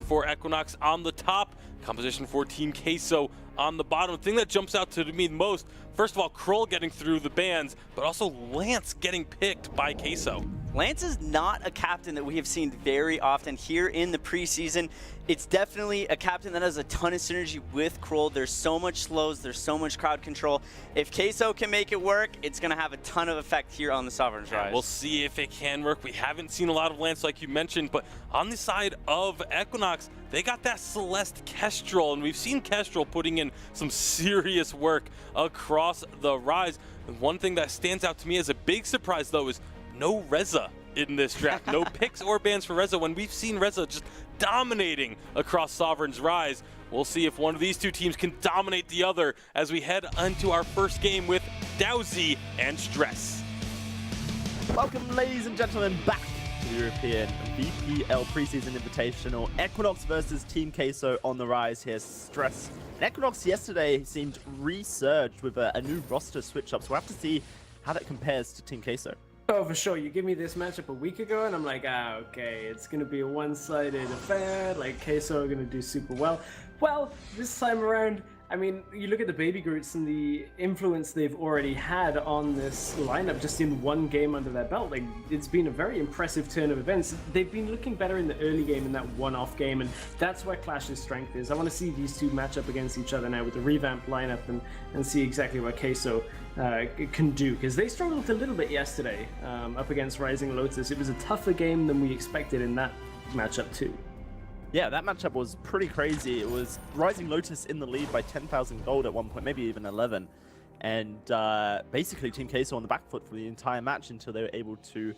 for Equinox on the top, composition for Team Queso on the bottom. The thing that jumps out to me the most, first of all, Kroll getting through the bans, but also Lance getting picked by Queso. Lance is not a captain that we have seen very often here in the preseason. It's definitely a captain that has a ton of synergy with Kroll. There's so much slows, there's so much crowd control. If Queso can make it work, it's going to have a ton of effect here on the Sovereign's Rise. We'll see if it can work. We haven't seen a lot of Lance like you mentioned, but on the side of Equinox, they got that Celeste Kestrel, and we've seen Kestrel putting in some serious work across the Rise. And one thing that stands out to me as a big surprise, though, is no Reza in this draft. No picks or bans for Reza when we've seen Reza just dominating across Sovereign's Rise. We'll see if one of these two teams can dominate the other as we head into our first game with Dowsy and Stress. Welcome, ladies and gentlemen, back to the European VPL Preseason Invitational. Equinox versus Team Queso on the Rise here. Stress. And Equinox yesterday seemed resurged with a new roster switch-up, so we'll have to see how that compares to Team Queso. Oh, for sure. You give me this matchup a week ago, and I'm like, okay, it's going to be a one-sided affair. Like, Queso are going to do super well. Well, this time around, I mean, you look at the Baby Groots and the influence they've already had on this lineup just in one game under their belt. Like, it's been a very impressive turn of events. They've been looking better in the early game in that one-off game, and that's where Clash's strength is. I want to see these two match up against each other now with the revamped lineup and see exactly what Queso can do, because they struggled a little bit yesterday up against Rising Lotus. It was a tougher game than we expected in that matchup too. Yeah, that matchup was pretty crazy. It was Rising Lotus in the lead by 10,000 gold at one point, maybe even 11. And basically Team Queso on the back foot for the entire match until they were able to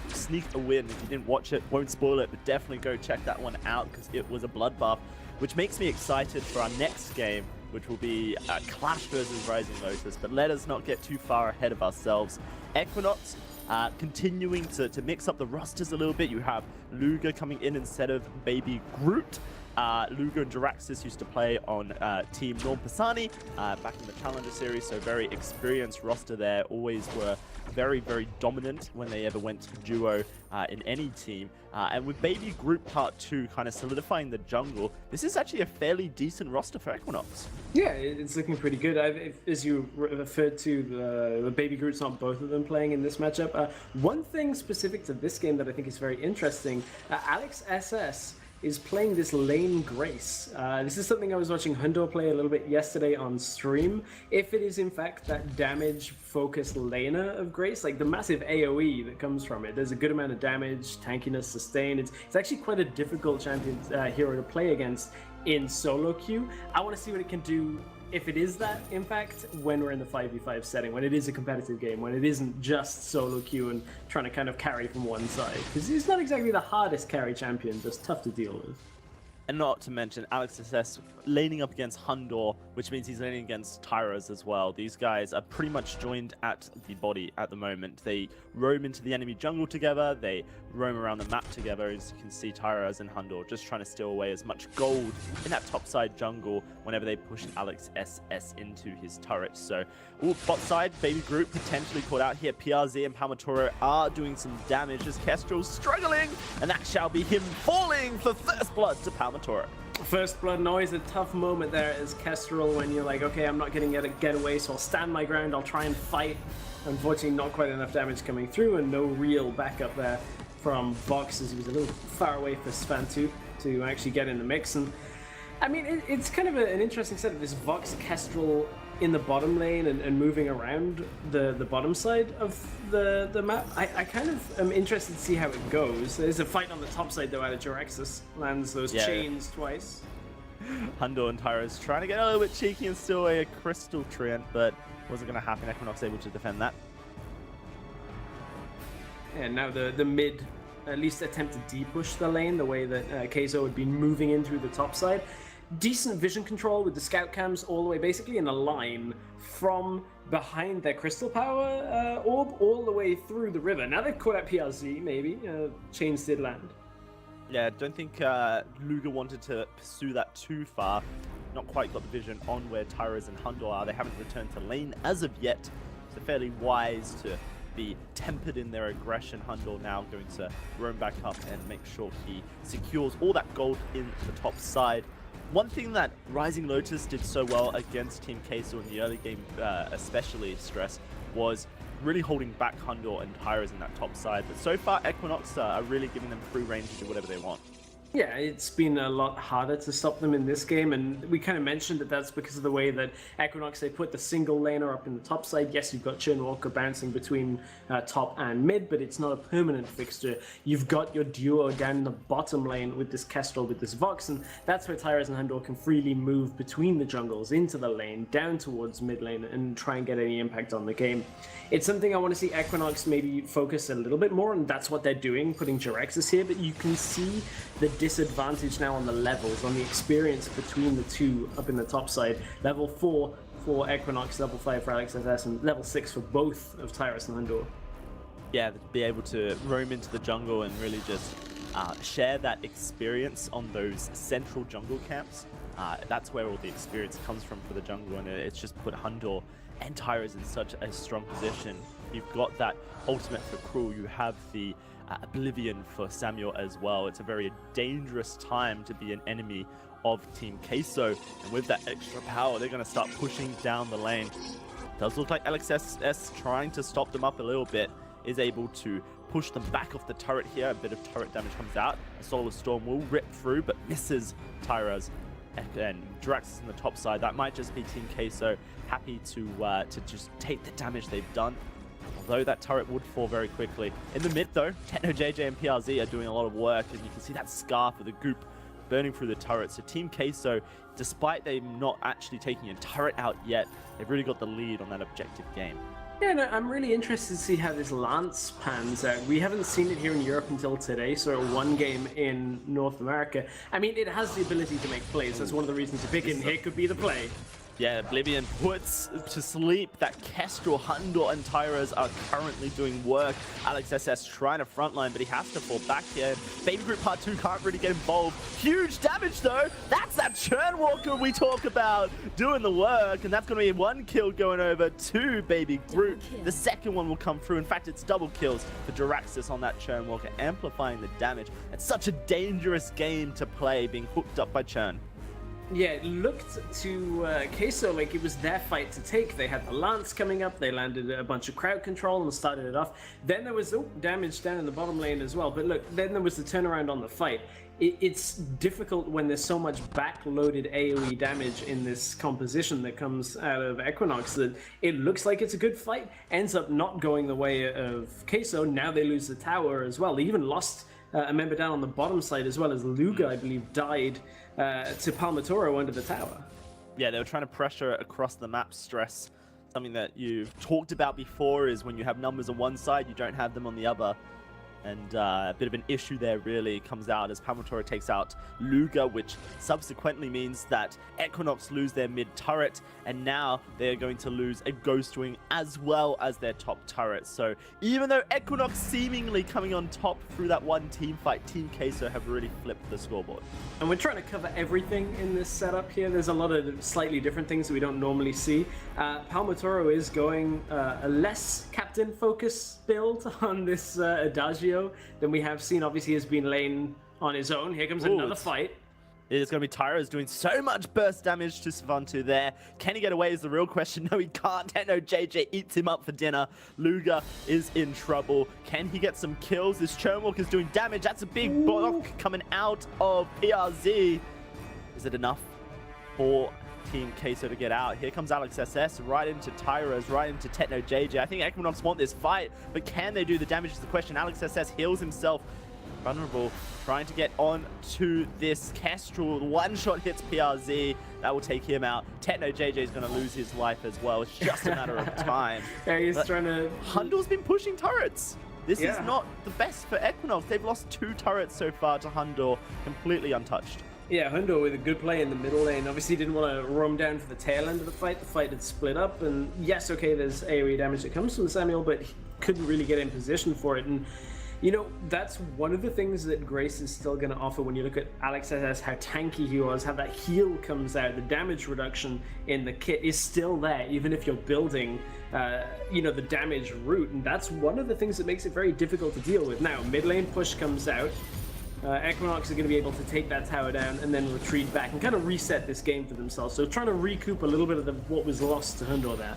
sneak a win. If you didn't watch it, won't spoil it, but definitely go check that one out because it was a bloodbath, which makes me excited for our next game, which will be Clash versus Rising Lotus. But let us not get too far ahead of ourselves. Equinox continuing to mix up the rosters a little bit. You have Luga coming in instead of Baby Groot. Luga and Jiraxis used to play on Team Norm Pisani back in the Challenger Series, so very experienced roster there. Always were very, very dominant when they ever went duo in any team. And with Baby Groot Part 2 kind of solidifying the jungle, this is actually a fairly decent roster for Equinox. Yeah, it's looking pretty good. As you referred to, the Baby Groot's not both of them playing in this matchup. One thing specific to this game that I think is very interesting, Alex SS is playing this lane Grace. This is something I was watching Hundo play a little bit yesterday on stream. If it is in fact that damage-focused laner of Grace, like the massive AoE that comes from it, there's a good amount of damage, tankiness, sustain. It's actually quite a difficult champion hero to play against in solo queue. I want to see what it can do if it is that, in fact, when we're in the 5v5 setting, when it is a competitive game, when it isn't just solo queue and trying to kind of carry from one side. Because he's not exactly the hardest carry champion, just tough to deal with. And not to mention Alex SS laning up against Hundor, which means he's laning against Tyras as well. These guys are pretty much joined at the body at the moment. They roam into the enemy jungle together, they roam around the map together. As you can see, Tyras and Hundor just trying to steal away as much gold in that topside jungle whenever they push Alex SS into his turret. So, bot side, Baby Groot potentially caught out here. PRZ and Palmatoro are doing some damage as Kestrel's struggling, and that shall be him falling for first blood to Palmatoro. First blood, and always a tough moment there as Kestrel when you're like, okay, I'm not getting a getaway, so I'll stand my ground, I'll try and fight. Unfortunately, not quite enough damage coming through, and no real backup there from Vox, as he was a little far away for Svantu to actually get in the mix. And I mean, it's kind of an interesting setup, this Vox Kestrel in the bottom lane and moving around the bottom side of the map. I kind of am interested to see how it goes. There's a fight on the top side though, out of Jiraxis lands those chains twice. Hundo and Tyra's trying to get a little bit cheeky and steal away a Crystal Treant, but wasn't going to happen. Equinox able to defend that. And now the mid at least attempt to de-push the lane the way that Queso would be moving in through the top side. Decent vision control with the scout cams all the way basically in a line from behind their crystal power orb all the way through the river. Now they've caught out PRZ, maybe. Chains did land. Yeah, I don't think Luga wanted to pursue that too far. Not quite got the vision on where Tyras and Hundo are. They haven't returned to lane as of yet. So fairly wise to be tempered in their aggression. Hundor now going to roam back up and make sure he secures all that gold in the top side. One thing that Rising Lotus did so well against Team Queso in the early game, especially Stress, was really holding back Hundor and Tyras in that top side. But so far, Equinox are really giving them free reign to do whatever they want. Yeah, it's been a lot harder to stop them in this game, and we kind of mentioned that that's because of the way that Equinox, they put the single laner up in the top side. Yes, you've got Churn Walker bouncing between top and mid, but it's not a permanent fixture. You've got your duo down in the bottom lane with this Kestrel, with this Vox, and that's where Tyras and Hundor can freely move between the jungles, into the lane, down towards mid lane, and try and get any impact on the game. It's something I want to see Equinox maybe focus a little bit more, and that's what they're doing, putting Jiraxis here, but you can see the disadvantage now on the levels, on the experience between the two up in the top side. Level 4 for Equinox, level 5 for Alex SS, and level 6 for both of Tyras and Hundor. Yeah, be able to roam into the jungle and really just share that experience on those central jungle camps. That's where all the experience comes from for the jungle, and it's just put Hundor and Tyras in such a strong position. You've got that ultimate for Cruel, you have the Oblivion for Samuel as well. It's a very dangerous time to be an enemy of Team Queso, and with that extra power, they're going to start pushing down the lane. Does look like LXSS trying to stop them up a little bit, is able to push them back off the turret here. A bit of turret damage comes out. A Solar Storm will rip through, but misses Tyras. And Jiraxis on the top side. That might just be Team Queso happy to just take the damage they've done. Although that turret would fall very quickly. In the mid though, Techno, JJ, and PRZ are doing a lot of work, and you can see that scarf of the goop burning through the turret. So Team Queso, despite them not actually taking a turret out yet, they've really got the lead on that objective game. Yeah, no, I'm really interested to see how this Lance pans out. We haven't seen it here in Europe until today, so one game in North America. I mean, it has the ability to make plays. That's one of the reasons to pick it, and here could be the play. Yeah, Oblivion puts to sleep that Kestrel. Hundor and Tyras are currently doing work. Alex SS trying to frontline, but he has to fall back here. Baby Group Part 2 can't really get involved. Huge damage though. That's that Churn Walker we talk about doing the work, and that's going to be one kill going over to Baby Group. The second one will come through. In fact, it's double kills for Jiraxis on that Churn Walker, amplifying the damage. It's such a dangerous game to play, being hooked up by Churn. Yeah, it looked to Queso like it was their fight to take. They had the Lance coming up, they landed a bunch of crowd control and started it off. Then there was damage down in the bottom lane as well. But look, then there was the turnaround on the fight. It's difficult when there's so much backloaded AoE damage in this composition that comes out of Equinox that it looks like it's a good fight, ends up not going the way of Queso. Now they lose the tower as well. They even lost a member down on the bottom side as well, as Luga, I believe, died to Palmatoro under the tower. Yeah, they were trying to pressure across the map. Stress, something that you've talked about before, is when you have numbers on one side, you don't have them on the other. And a bit of an issue there really comes out as Palmatoro takes out Luga, which subsequently means that Equinox lose their mid turret, and now they're going to lose a Ghost Wing as well as their top turret. So even though Equinox seemingly coming on top through that one team fight, Team Queso have really flipped the scoreboard. And we're trying to cover everything in this setup here. There's a lot of slightly different things that we don't normally see. Palmatoro is going a less captain focus build on this Adagio than we have seen. Obviously, has been laying on his own. Here comes another fight. It's going to be Tyras doing so much burst damage to Savantu there. Can he get away is the real question. No, he can't. Techno JJ eats him up for dinner. Luga is in trouble. Can he get some kills? This Churn Walker is doing damage. That's a big block coming out of PRZ. Is it enough for Team Queso to get out? Here comes Alex SS right into Tyras, right into Techno JJ. I think Equinox want this fight, but can they do the damage is the question. Alex SS heals himself. Vulnerable, trying to get on to this Kestrel. One shot hits PRZ. That will take him out. Techno JJ is going to lose his life as well. It's just a matter of time. Yeah, he's trying to... Hundor's been pushing turrets. This is not the best for Equinox. They've lost 2 turrets so far to Hundor, completely untouched. Yeah, Hundor with a good play in the middle lane. Obviously didn't want to roam down for the tail end of the fight. The fight had split up, and yes, okay, there's AoE damage that comes from Samuel, but he couldn't really get in position for it. And You know, that's one of the things that Grace is still going to offer when you look at Alex SS, how tanky he was, how that heal comes out, the damage reduction in the kit is still there, even if you're building, you know, the damage route. And that's one of the things that makes it very difficult to deal with. Now, mid lane push comes out. Equinox are going to be able to take that tower down and then retreat back and kind of reset this game for themselves. So trying to recoup a little bit of what was lost to Hundor there.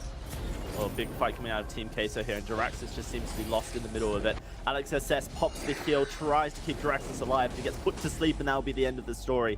Well, big fight coming out of Team Queso here, and Jiraxis just seems to be lost in the middle of it. Alex SS pops the heal, tries to keep Jiraxis alive, but he gets put to sleep, and that'll be the end of the story.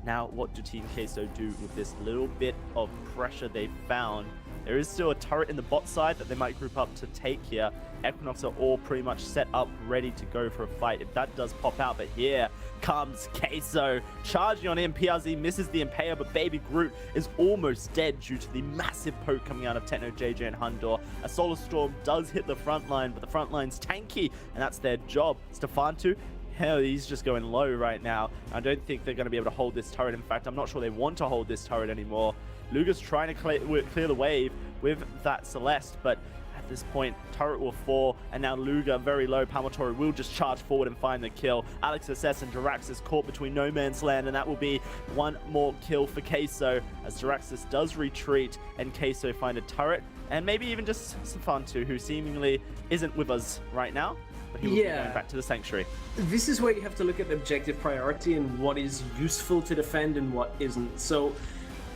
Now, what do Team Queso do with this little bit of pressure they've found? There is still a turret in the bot side that they might group up to take here. Equinox are all pretty much set up, ready to go for a fight if that does pop out. But here comes Queso, charging on him. PRZ misses the Impaler, but Baby Groot is almost dead due to the massive poke coming out of Techno JJ and Hundor. A Solar Storm does hit the front line, but the front line's tanky, and that's their job. Stefantu, hell, he's just going low right now. I don't think they're going to be able to hold this turret. In fact, I'm not sure they want to hold this turret anymore. Luga's trying to clear the wave with that Celeste, but at this point, turret will fall, and now Luga very low. Palmatori will just charge forward and find the kill. Alex SS and Jiraxis caught between no man's land, and that will be one more kill for Queso as Jiraxis does retreat and Queso find a turret, and maybe even just Stefantu, who seemingly isn't with us right now. But he will be going back to the Sanctuary. This is where you have to look at the objective priority and what is useful to defend and what isn't. So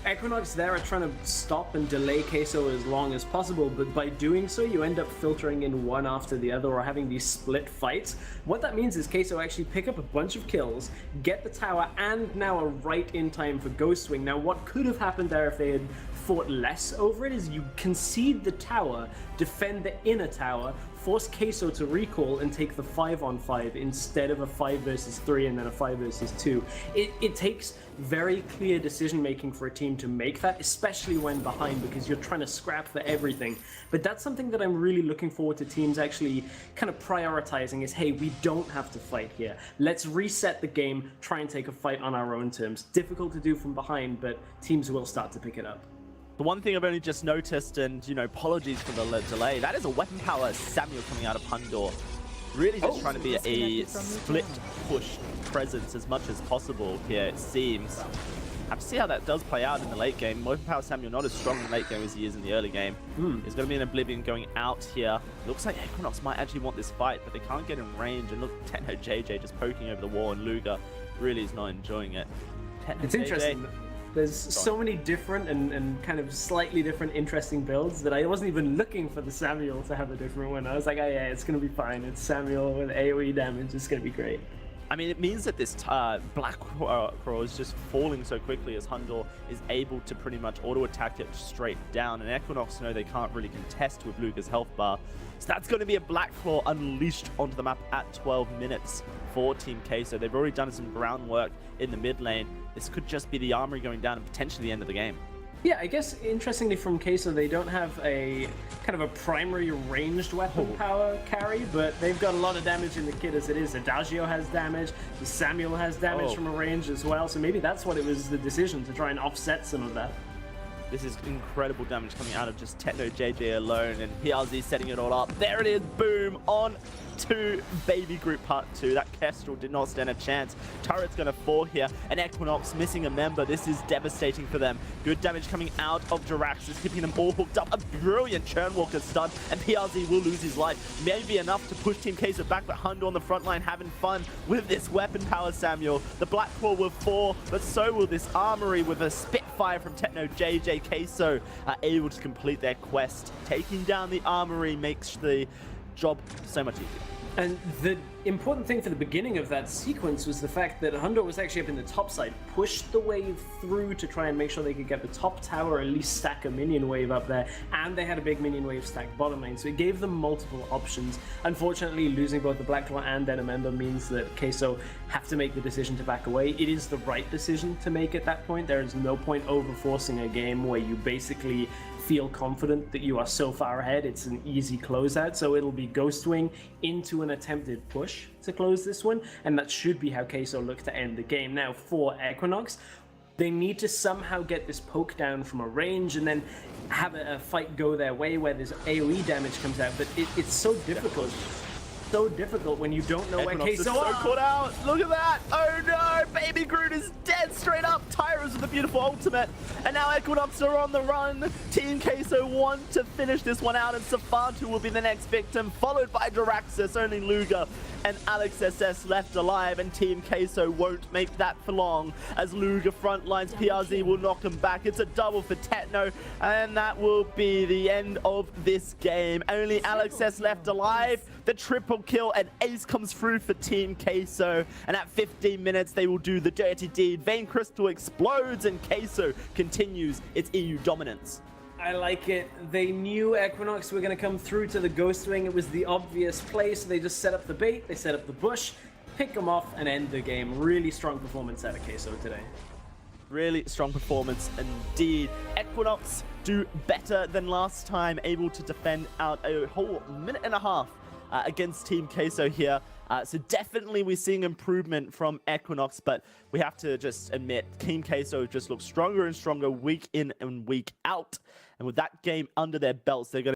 Equinox there are trying to stop and delay Queso as long as possible, but by doing so you end up filtering in one after the other or having these split fights. What that means is Queso actually pick up a bunch of kills, get the tower, and now are right in time for Ghost Swing. Now what could have happened there if they had fought less over it is you concede the tower, defend the inner tower, force Queso to recall and take the 5-on-5 instead of a 5 versus 3 and then a 5 versus 2. It takes very clear decision making for a team to make that, especially when behind, because you're trying to scrap for everything. But that's something that I'm really looking forward to teams actually kind of prioritizing is, hey, we don't have to fight here. Let's reset the game, try and take a fight on our own terms. Difficult to do from behind, but teams will start to pick it up. The one thing I've only just noticed, and, you know, apologies for the delay, that is a weapon power Samuel coming out of Hundor. Really just trying to be a split push presence as much as possible here, it seems. Have to see how that does play out in the late game. Weapon power Samuel not as strong in the late game as he is in the early game. There's going to be an Oblivion going out here. Looks like Equinox might actually want this fight, but they can't get in range. And look, Techno JJ just poking over the wall, and Luga really is not enjoying it. It's interesting. There's so many different and kind of slightly different interesting builds that I wasn't even looking for the Samuel to have a different one. I was like, oh yeah, it's going to be fine. It's Samuel with AoE damage. It's going to be great. I mean, it means that this Black Crow is just falling so quickly as Hundor is able to pretty much auto-attack it straight down. And Equinox know they can't really contest with Luga's health bar. So that's going to be a Black Claw unleashed onto the map at 12 minutes for Team Queso. They've already done some groundwork in the mid lane. This could just be the armory going down and potentially the end of the game. Yeah, I guess interestingly from Queso, they don't have a kind of a primary ranged weapon power carry, but they've got a lot of damage in the kit as it is. Adagio has damage, Samuel has damage from a range as well, so maybe that's what it was, the decision to try and offset some of that. This is incredible damage coming out of just Techno JJ alone, and PRZ setting it all up. There it is, boom, on to Baby Group Part 2. That Kestrel did not stand a chance. Turret's going to fall here, and Equinox missing a member. This is devastating for them. Good damage coming out of Jiraxis, keeping them all hooked up. A brilliant Churnwalker stun, and PRZ will lose his life. Maybe enough to push Team Queso back, but Hundor on the front line having fun with this weapon power, Samuel. The Black Claw will fall, but so will this armory with a Spitfire from Techno JJ. Queso are able to complete their quest. Taking down the armory makes the job so much easier. And the important thing for the beginning of that sequence was the fact that Hundor was actually up in the top side, pushed the wave through to try and make sure they could get the top tower, or at least stack a minion wave up there, and they had a big minion wave stacked bottom lane, so it gave them multiple options. Unfortunately, losing both the Black Claw and then a member means that Queso have to make the decision to back away. It is the right decision to make at that point. There is no point over forcing a game where you basically feel confident that you are so far ahead. It's an easy closeout, so it'll be Ghost Wing into an attempted push to close this one, and that should be how Queso look to end the game. Now for Equinox, they need to somehow get this poke down from a range and then have a fight go their way where this AoE damage comes out, but it's so difficult. so difficult when you don't know where Equinox is Queso so are. caught out. Look at that. Oh no, Baby Groot is dead straight up. Tyra's with a beautiful ultimate. And now Equinox are on the run. Team Queso want to finish this one out, and Safatu will be the next victim, followed by Diraxis. Only Luga and Alex SS left alive, and Team Queso won't make that for long as Luga frontlines. PRZ will knock him back. It's a double for Techno, and that will be the end of this game. Only Alex S left alive. The triple kill, and ace comes through for Team Queso, and at 15 minutes they will do the dirty deed. Vayne Crystal explodes, and Queso continues its EU dominance. I like it. They knew Equinox were going to come through to the Ghost Wing. It was the obvious play, so they just set up the bait, they set up the bush, pick them off, and end the game. Really strong performance out of Queso today. Really strong performance indeed. Equinox do better than last time, able to defend out a whole minute and a half against Team Queso here. So definitely we're seeing improvement from Equinox, but we have to just admit Team Queso just looks stronger and stronger week in and week out. And with that game under their belts, they're going to